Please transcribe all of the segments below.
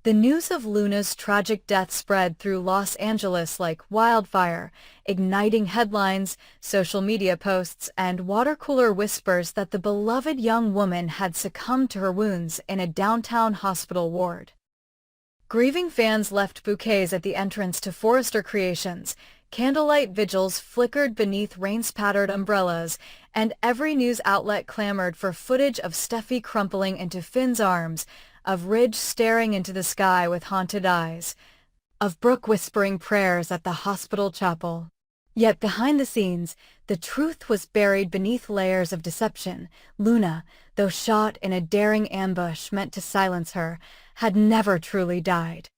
The news of Luna's tragic death spread through Los Angeles like wildfire, igniting headlines, social media posts, and water-cooler whispers that the beloved young woman had succumbed to her wounds in a downtown hospital ward. Grieving fans left bouquets at the entrance to Forrester Creations, candlelight vigils flickered beneath rain-spattered umbrellas, and every news outlet clamored for footage of Steffi crumpling into Finn's arms, of Ridge staring into the sky with haunted eyes, of Brooke whispering prayers at the hospital chapel. Yet behind the scenes, the truth was buried beneath layers of deception. Luna, though shot in a daring ambush meant to silence her, had never truly died.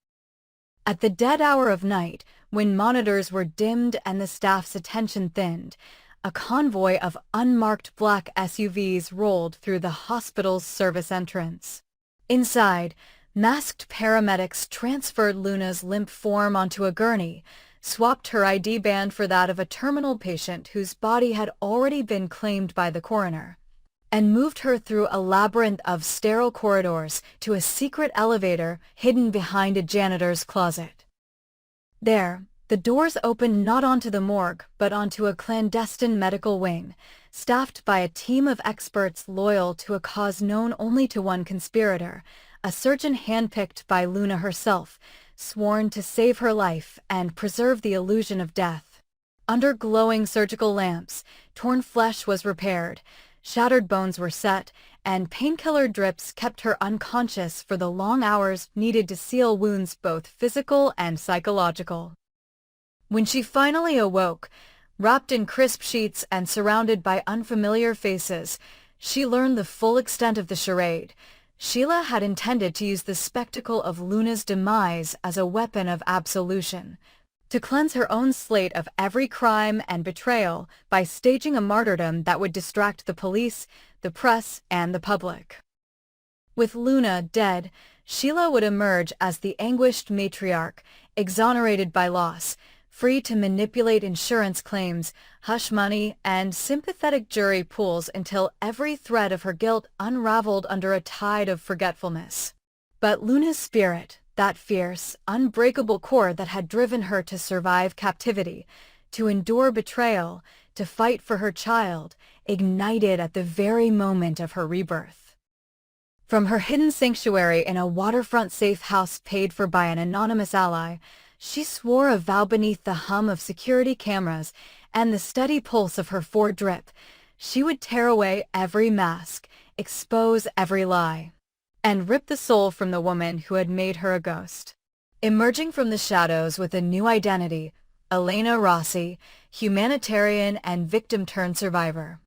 At the dead hour of night, when monitors were dimmed and the staff's attention thinned, a convoy of unmarked black SUVs rolled through the hospital's service entrance. Inside, masked paramedics transferred Luna's limp form onto a gurney, swapped her ID band for that of a terminal patient whose body had already been claimed by the coroner, and moved her through a labyrinth of sterile corridors to a secret elevator hidden behind a janitor's closet. There, the doors opened not onto the morgue, but onto a clandestine medical wing, staffed by a team of experts loyal to a cause known only to one conspirator, a surgeon handpicked by Luna herself, sworn to save her life and preserve the illusion of death. Under glowing surgical lamps, torn flesh was repaired, shattered bones were set, and painkiller drips kept her unconscious for the long hours needed to seal wounds both physical and psychological. When she finally awoke, wrapped in crisp sheets and surrounded by unfamiliar faces, she learned the full extent of the charade. Sheila had intended to use the spectacle of Luna's demise as a weapon of absolution, to cleanse her own slate of every crime and betrayal by staging a martyrdom that would distract the police, the press, and the public. With Luna dead, Sheila would emerge as the anguished matriarch, exonerated by loss, free to manipulate insurance claims, hush money, and sympathetic jury pools until every thread of her guilt unraveled under a tide of forgetfulness. But Luna's spirit, that fierce, unbreakable core that had driven her to survive captivity, to endure betrayal, to fight for her child, ignited at the very moment of her rebirth. From her hidden sanctuary in a waterfront safe house paid for by an anonymous ally, she swore a vow beneath the hum of security cameras and the steady pulse of her Ford drip. She would tear away every mask, expose every lie, and rip the soul from the woman who had made her a ghost. Emerging from the shadows with a new identity, Elena Rossi, humanitarian and victim-turned-survivor.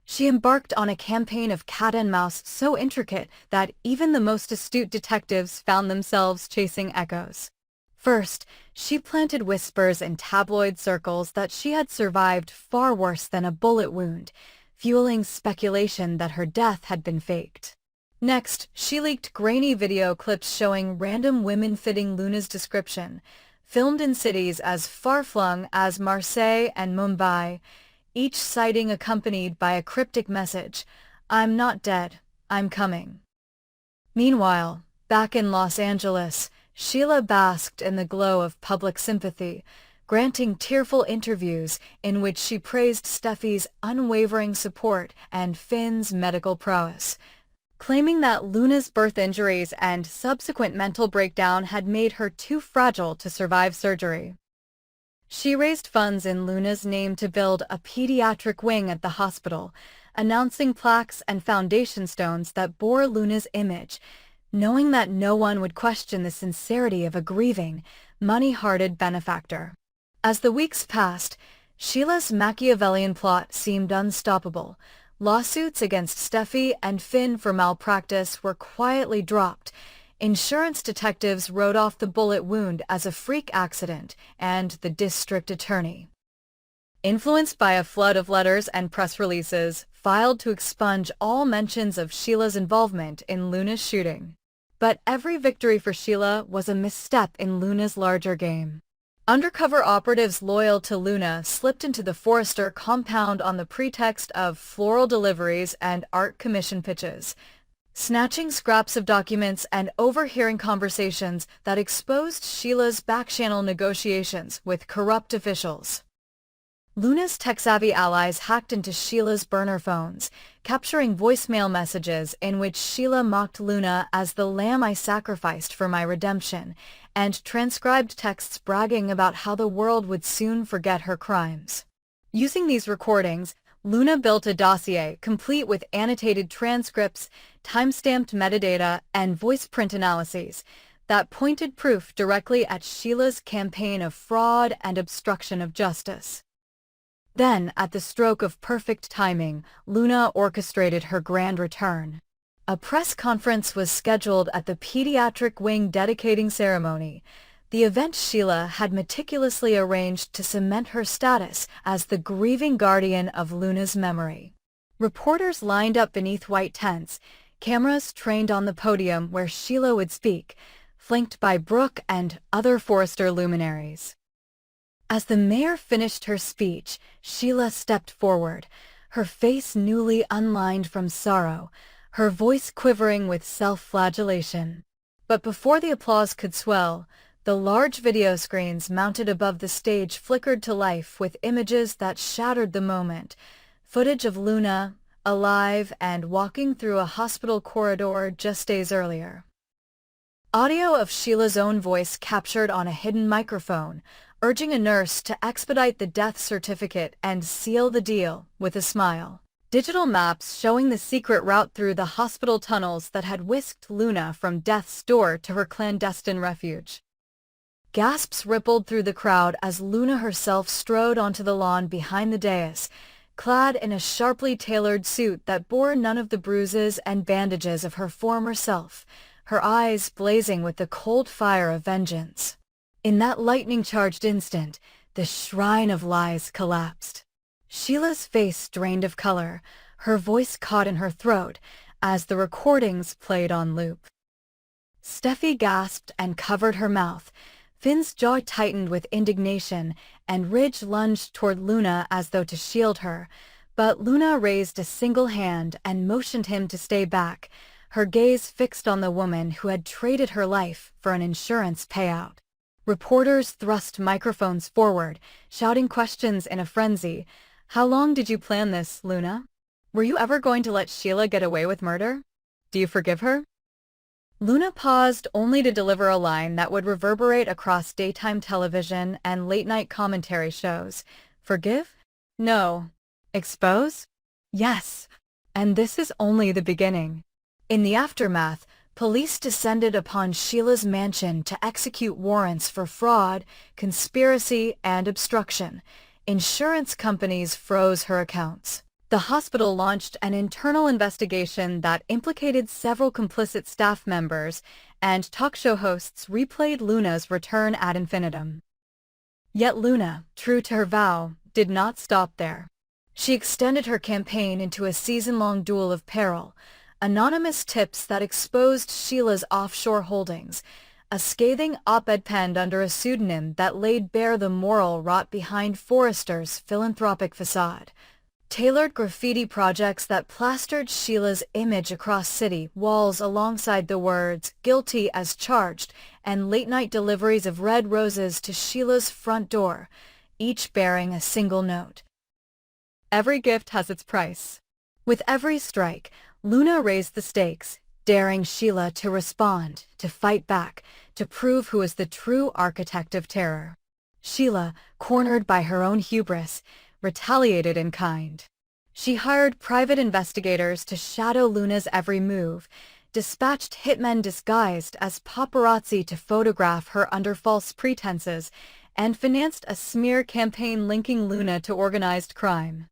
She embarked on a campaign of cat and mouse so intricate that even the most astute detectives found themselves chasing echoes. First, she planted whispers in tabloid circles that she had survived far worse than a bullet wound, fueling speculation that her death had been faked. Next, she leaked grainy video clips showing random women fitting Luna's description, filmed in cities as far-flung as Marseille and Mumbai, each sighting accompanied by a cryptic message, "I'm not dead, I'm coming." Meanwhile, back in Los Angeles, Sheila basked in the glow of public sympathy, granting tearful interviews in which she praised Steffi's unwavering support and Finn's medical prowess, claiming that Luna's birth injuries and subsequent mental breakdown had made her too fragile to survive surgery. She raised funds in Luna's name to build a pediatric wing at the hospital, announcing plaques and foundation stones that bore Luna's image, knowing that no one would question the sincerity of a grieving, money-hearted benefactor. As the weeks passed, Sheila's Machiavellian plot seemed unstoppable. Lawsuits against Steffi and Finn for malpractice were quietly dropped. Insurance detectives wrote off the bullet wound as a freak accident, and the district attorney, influenced by a flood of letters and press releases, filed to expunge all mentions of Sheila's involvement in Luna's shooting. But every victory for Sheila was a misstep in Luna's larger game. Undercover operatives loyal to Luna slipped into the Forrester compound on the pretext of floral deliveries and art commission pitches. snatching scraps of documents and overhearing conversations that exposed Sheila's back-channel negotiations with corrupt officials. Luna's tech-savvy allies hacked into Sheila's burner phones, capturing voicemail messages in which Sheila mocked Luna as the lamb I sacrificed for my redemption, and transcribed texts bragging about how the world would soon forget her crimes. Using these recordings, Luna built a dossier complete with annotated transcripts, time-stamped metadata, and voice print analyses that pointed proof directly at Sheila's campaign of fraud and obstruction of justice. Then, at the stroke of perfect timing, Luna orchestrated her grand return. A press conference was scheduled at the pediatric wing dedicating ceremony, the event Sheila had meticulously arranged to cement her status as the grieving guardian of Luna's memory. Reporters lined up beneath white tents, cameras trained on the podium where Sheila would speak, flanked by Brooke and other Forrester luminaries. As the mayor finished her speech, Sheila stepped forward, her face newly unlined from sorrow, her voice quivering with self-flagellation. But before the applause could swell, the large video screens mounted above the stage flickered to life with images that shattered the moment, footage of Luna, alive and walking through a hospital corridor just days earlier. Audio of Sheila's own voice captured on a hidden microphone, urging a nurse to expedite the death certificate and seal the deal with a smile. Digital maps showing the secret route through the hospital tunnels that had whisked Luna from death's door to her clandestine refuge. Gasps rippled through the crowd as Luna herself strode onto the lawn behind the dais, clad in a sharply tailored suit that bore none of the bruises and bandages of her former self, her eyes blazing with the cold fire of vengeance. In that lightning-charged instant, the shrine of lies collapsed. Sheila's face drained of color, her voice caught in her throat as the recordings played on loop. Steffi gasped and covered her mouth. Finn's jaw tightened with indignation, and Ridge lunged toward Luna as though to shield her, but Luna raised a single hand and motioned him to stay back, her gaze fixed on the woman who had traded her life for an insurance payout. Reporters thrust microphones forward, shouting questions in a frenzy. "How long did you plan this, Luna? Were you ever going to let Sheila get away with murder? Do you forgive her?" Luna paused only to deliver a line that would reverberate across daytime television and late-night commentary shows. "Forgive? No. Expose? Yes. And this is only the beginning." In the aftermath, police descended upon Sheila's mansion to execute warrants for fraud, conspiracy, and obstruction. Insurance companies froze her accounts. The hospital launched an internal investigation that implicated several complicit staff members, and talk show hosts replayed Luna's return ad infinitum. Yet Luna, true to her vow, did not stop there. She extended her campaign into a season-long duel of peril, anonymous tips that exposed Sheila's offshore holdings, a scathing op-ed penned under a pseudonym that laid bare the moral rot behind Forrester's philanthropic facade, tailored graffiti projects that plastered Sheila's image across city walls alongside the words "guilty as charged," and late-night deliveries of red roses to Sheila's front door, each bearing a single note. Every gift has its price. With every strike, Luna raised the stakes, daring Sheila to respond, to fight back, to prove who is the true architect of terror. Sheila, cornered by her own hubris, retaliated in kind. She hired private investigators to shadow Luna's every move, dispatched hitmen disguised as paparazzi to photograph her under false pretenses, and financed a smear campaign linking Luna to organized crime.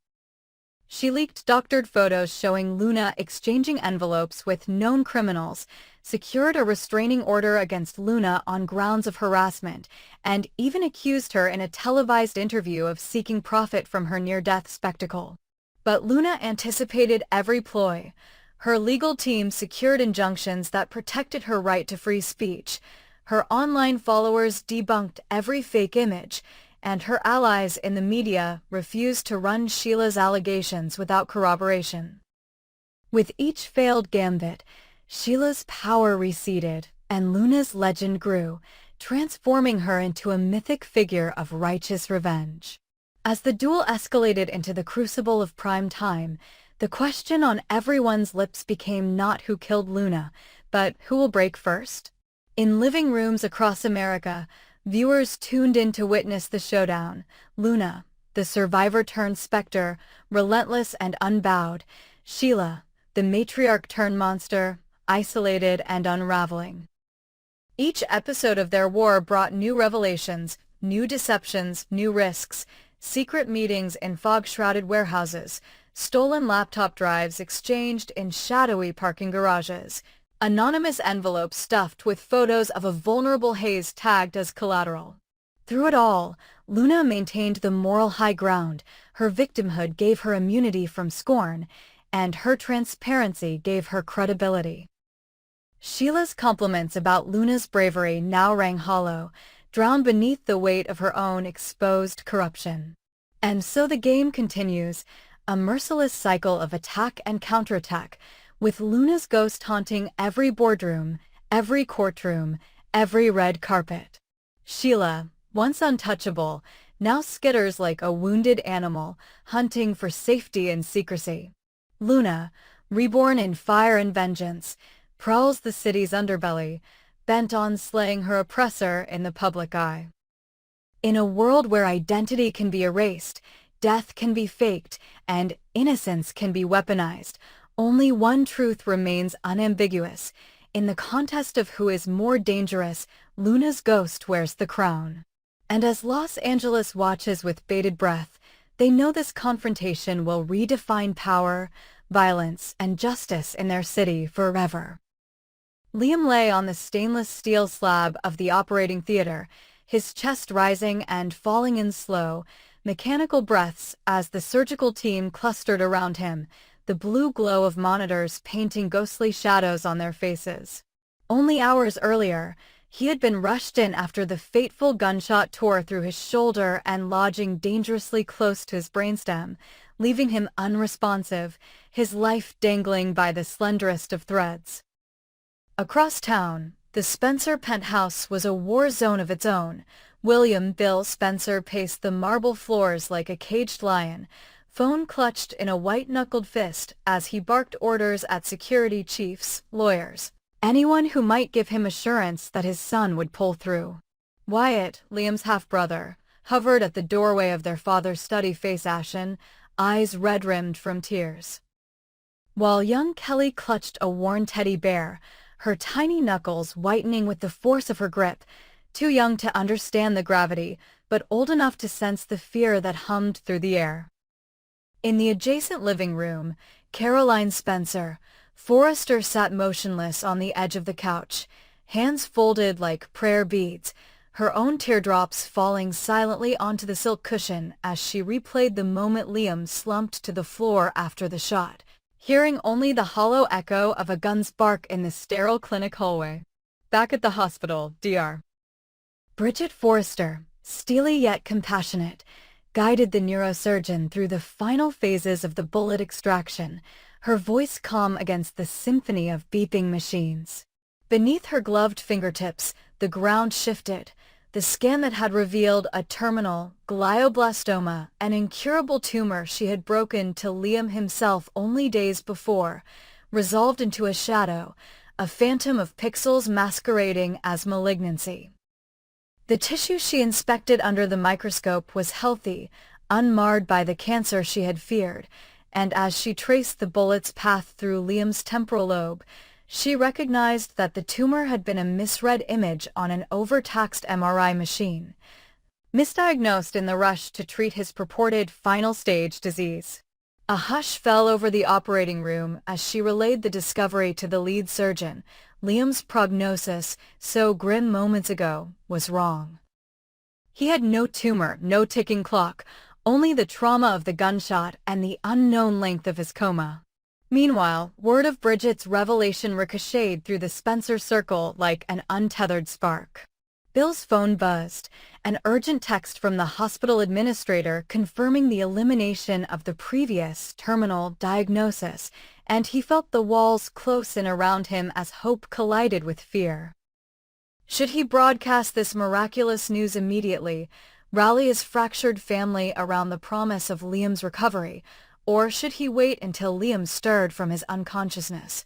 She leaked doctored photos showing Luna exchanging envelopes with known criminals, secured a restraining order against Luna on grounds of harassment, and even accused her in a televised interview of seeking profit from her near-death spectacle. But Luna anticipated every ploy. Her legal team secured injunctions that protected her right to free speech. Her online followers debunked every fake image, and her allies in the media refused to run Sheila's allegations without corroboration. With each failed gambit, Sheila's power receded, and Luna's legend grew, transforming her into a mythic figure of righteous revenge. As the duel escalated into the crucible of prime time, the question on everyone's lips became not who killed Luna, but who will break first? In living rooms across America, viewers tuned in to witness the showdown. Luna, the survivor-turned-specter, relentless and unbowed. Sheila, the matriarch-turned-monster, isolated and unraveling. Each episode of their war brought new revelations, new deceptions, new risks, secret meetings in fog-shrouded warehouses, stolen laptop drives exchanged in shadowy parking garages, anonymous envelopes stuffed with photos of a vulnerable Hayes tagged as collateral. Through it all, Luna maintained the moral high ground. Her victimhood gave her immunity from scorn, and her transparency gave her credibility. Sheila's compliments about Luna's bravery now rang hollow, drowned beneath the weight of her own exposed corruption. And so the game continues, a merciless cycle of attack and counterattack, with Luna's ghost haunting every boardroom, every courtroom, every red carpet. Sheila, once untouchable, now skitters like a wounded animal, hunting for safety and secrecy. Luna, reborn in fire and vengeance, prowls the city's underbelly, bent on slaying her oppressor in the public eye. In a world where identity can be erased, death can be faked, and innocence can be weaponized, only one truth remains unambiguous. In the contest of who is more dangerous, Luna's ghost wears the crown. And as Los Angeles watches with bated breath, they know this confrontation will redefine power, violence, and justice in their city forever. Liam lay on the stainless steel slab of the operating theater, his chest rising and falling in slow, mechanical breaths as the surgical team clustered around him, the blue glow of monitors painting ghostly shadows on their faces. Only hours earlier, he had been rushed in after the fateful gunshot tore through his shoulder and lodging dangerously close to his brainstem, leaving him unresponsive, his life dangling by the slenderest of threads. Across town, the Spencer penthouse was a war zone of its own. William Bill Spencer paced the marble floors like a caged lion, phone clutched in a white-knuckled fist as he barked orders at security chiefs, lawyers, anyone who might give him assurance that his son would pull through. Wyatt, Liam's half-brother, hovered at the doorway of their father's study, face ashen, eyes red-rimmed from tears. While young Kelly clutched a worn teddy bear, her tiny knuckles whitening with the force of her grip, too young to understand the gravity, but old enough to sense the fear that hummed through the air. In the adjacent living room, Caroline Spencer, Forrester sat motionless on the edge of the couch, hands folded like prayer beads, her own teardrops falling silently onto the silk cushion as she replayed the moment Liam slumped to the floor after the shot, hearing only the hollow echo of a gun's bark in the sterile clinic hallway. Back at the hospital, Dr. Bridget Forrester, steely yet compassionate, guided the neurosurgeon through the final phases of the bullet extraction, her voice calm against the symphony of beeping machines. Beneath her gloved fingertips, the ground shifted. The scan that had revealed a terminal glioblastoma, an incurable tumor she had broken to Liam himself only days before, resolved into a shadow, a phantom of pixels masquerading as malignancy. The tissue she inspected under the microscope was healthy, unmarred by the cancer she had feared, and as she traced the bullet's path through Liam's temporal lobe, she recognized that the tumor had been a misread image on an overtaxed MRI machine, misdiagnosed in the rush to treat his purported final-stage disease. A hush fell over the operating room as she relayed the discovery to the lead surgeon. Liam's prognosis, so grim moments ago, was wrong. He had no tumor, no ticking clock, only the trauma of the gunshot and the unknown length of his coma. Meanwhile, word of Bridget's revelation ricocheted through the Spencer circle like an untethered spark. Bill's phone buzzed, an urgent text from the hospital administrator confirming the elimination of the previous terminal diagnosis, and he felt the walls close in around him as hope collided with fear. Should he broadcast this miraculous news immediately, rally his fractured family around the promise of Liam's recovery, or should he wait until Liam stirred from his unconsciousness,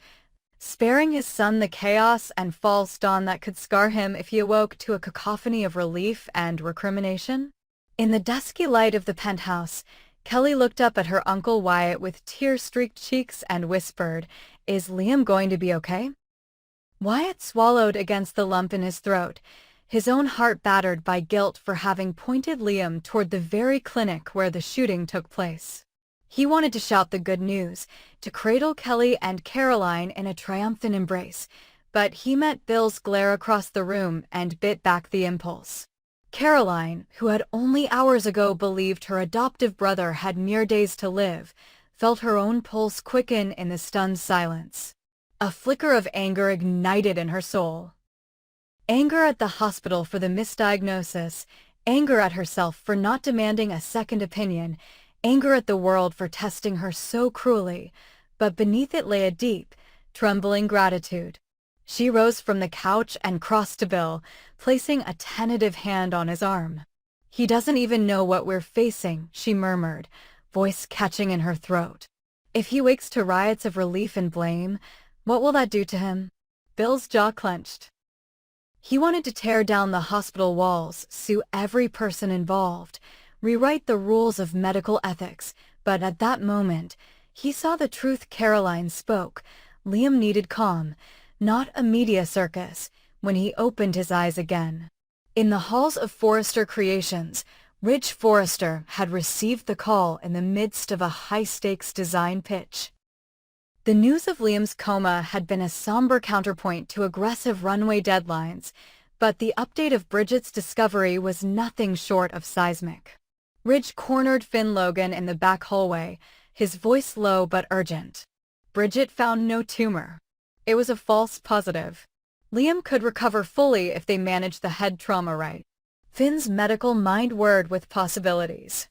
sparing his son the chaos and false dawn that could scar him if he awoke to a cacophony of relief and recrimination? In the dusky light of the penthouse, Kelly looked up at her Uncle Wyatt with tear-streaked cheeks and whispered, "Is Liam going to be okay?" Wyatt swallowed against the lump in his throat, his own heart battered by guilt for having pointed Liam toward the very clinic where the shooting took place. He wanted to shout the good news, to cradle Kelly and Caroline in a triumphant embrace, but he met Bill's glare across the room and bit back the impulse. Caroline, who had only hours ago believed her adoptive brother had mere days to live, felt her own pulse quicken in the stunned silence. A flicker of anger ignited in her soul. Anger at the hospital for the misdiagnosis, anger at herself for not demanding a second opinion, anger at the world for testing her so cruelly, but beneath it lay a deep, trembling gratitude. She rose from the couch and crossed to Bill, placing a tentative hand on his arm. "He doesn't even know what we're facing," she murmured, voice catching in her throat. "If he wakes to riots of relief and blame, what will that do to him?" Bill's jaw clenched. He wanted to tear down the hospital walls, sue every person involved, rewrite the rules of medical ethics, but at that moment, he saw the truth Caroline spoke. Liam needed calm, not a media circus, when he opened his eyes again. In the halls of Forrester Creations, Ridge Forrester had received the call in the midst of a high-stakes design pitch. The news of Liam's coma had been a somber counterpoint to aggressive runway deadlines, but the update of Bridget's discovery was nothing short of seismic. Ridge cornered Finn Logan in the back hallway, his voice low but urgent. Bridget found no tumor. It was a false positive. Liam could recover fully if they managed the head trauma right. Finn's medical mind whirred with possibilities.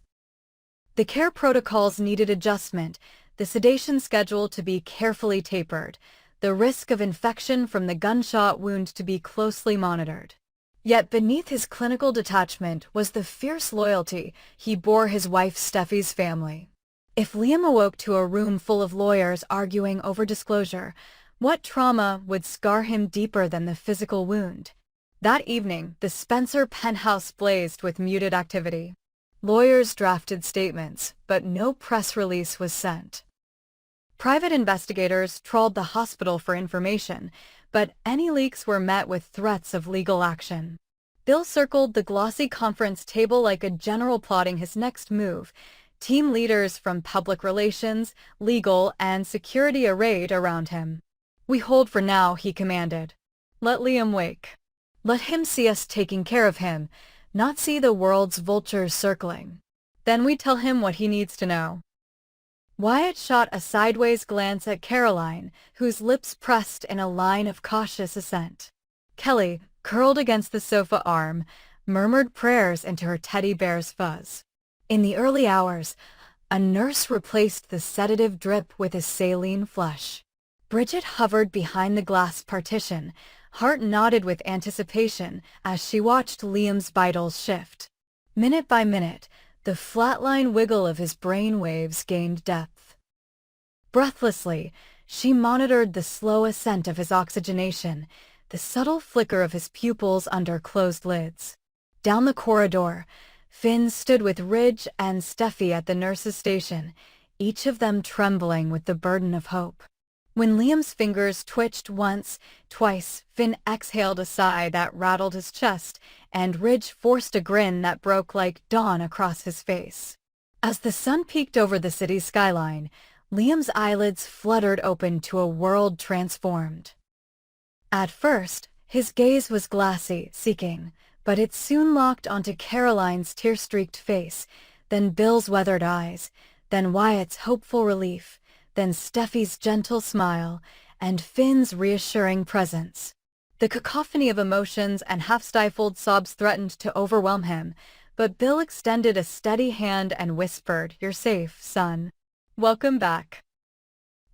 The care protocols needed adjustment, the sedation schedule to be carefully tapered, the risk of infection from the gunshot wound to be closely monitored. Yet beneath his clinical detachment was the fierce loyalty he bore his wife Steffi's family. If Liam awoke to a room full of lawyers arguing over disclosure, what trauma would scar him deeper than the physical wound? That evening, the Spencer penthouse blazed with muted activity. Lawyers drafted statements, but no press release was sent. Private investigators trawled the hospital for information, but any leaks were met with threats of legal action. Bill circled the glossy conference table like a general plotting his next move. Team leaders from public relations, legal, and security arrayed around him. "We hold for now," he commanded. "Let Liam wake. Let him see us taking care of him, not see the world's vultures circling. Then we tell him what he needs to know." Wyatt shot a sideways glance at Caroline, whose lips pressed in a line of cautious assent. Kelly, curled against the sofa arm, murmured prayers into her teddy bear's fuzz. In the early hours, a nurse replaced the sedative drip with a saline flush. Bridget hovered behind the glass partition, heart knotted with anticipation as she watched Liam's vitals shift. Minute by minute, the flatline wiggle of his brain waves gained depth. Breathlessly, she monitored the slow ascent of his oxygenation, the subtle flicker of his pupils under closed lids. Down the corridor, Finn stood with Ridge and Steffi at the nurse's station, each of them trembling with the burden of hope. When Liam's fingers twitched once, twice, Finn exhaled a sigh that rattled his chest, and Ridge forced a grin that broke like dawn across his face. As the sun peeked over the city's skyline, Liam's eyelids fluttered open to a world transformed. At first, his gaze was glassy, seeking, but it soon locked onto Caroline's tear-streaked face, then Bill's weathered eyes, then Wyatt's hopeful relief, then Steffi's gentle smile, and Finn's reassuring presence. The cacophony of emotions and half-stifled sobs threatened to overwhelm him, but Bill extended a steady hand and whispered, "You're safe, son. Welcome back."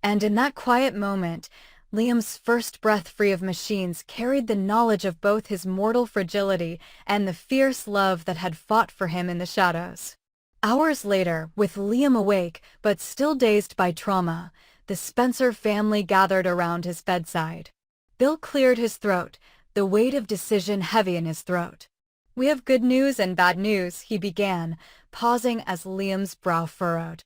And in that quiet moment, Liam's first breath free of machines carried the knowledge of both his mortal fragility and the fierce love that had fought for him in the shadows. Hours later, with Liam awake but still dazed by trauma, the Spencer family gathered around his bedside. Bill cleared his throat, the weight of decision heavy in his throat. "We have good news and bad news," he began, pausing as Liam's brow furrowed.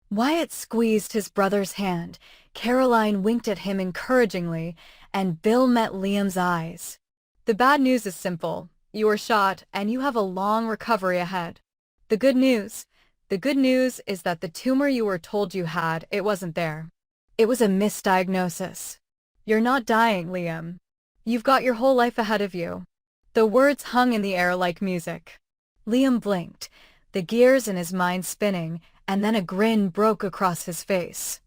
Wyatt squeezed his brother's hand, Caroline winked at him encouragingly, and Bill met Liam's eyes. "The bad news is simple. You were shot, and you have a long recovery ahead. The good news is that the tumor you were told you had, it wasn't there. It was a misdiagnosis. You're not dying, Liam. You've got your whole life ahead of you." The words hung in the air like music. Liam blinked, the gears in his mind spinning, and then a grin broke across his face.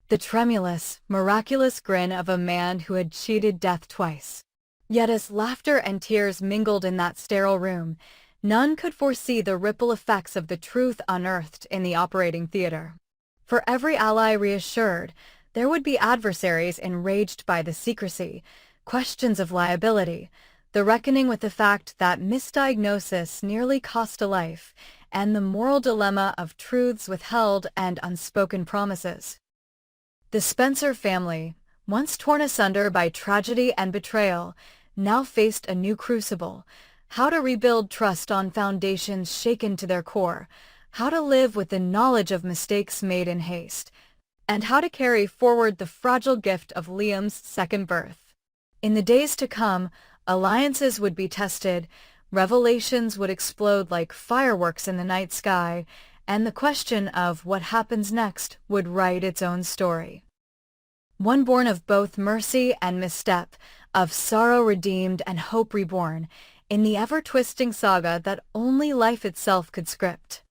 The tremulous, miraculous grin of a man who had cheated death twice. Yet as laughter and tears mingled in that sterile room, none could foresee the ripple effects of the truth unearthed in the operating theater. For every ally reassured, there would be adversaries enraged by the secrecy, questions of liability, the reckoning with the fact that misdiagnosis nearly cost a life, and the moral dilemma of truths withheld and unspoken promises. The Spencer family, once torn asunder by tragedy and betrayal, now faced a new crucible: how to rebuild trust on foundations shaken to their core, how to live with the knowledge of mistakes made in haste, and how to carry forward the fragile gift of Liam's second birth. In the days to come, alliances would be tested, revelations would explode like fireworks in the night sky, and the question of what happens next would write its own story. One born of both mercy and misstep, of sorrow redeemed and hope reborn, in the ever-twisting saga that only life itself could script.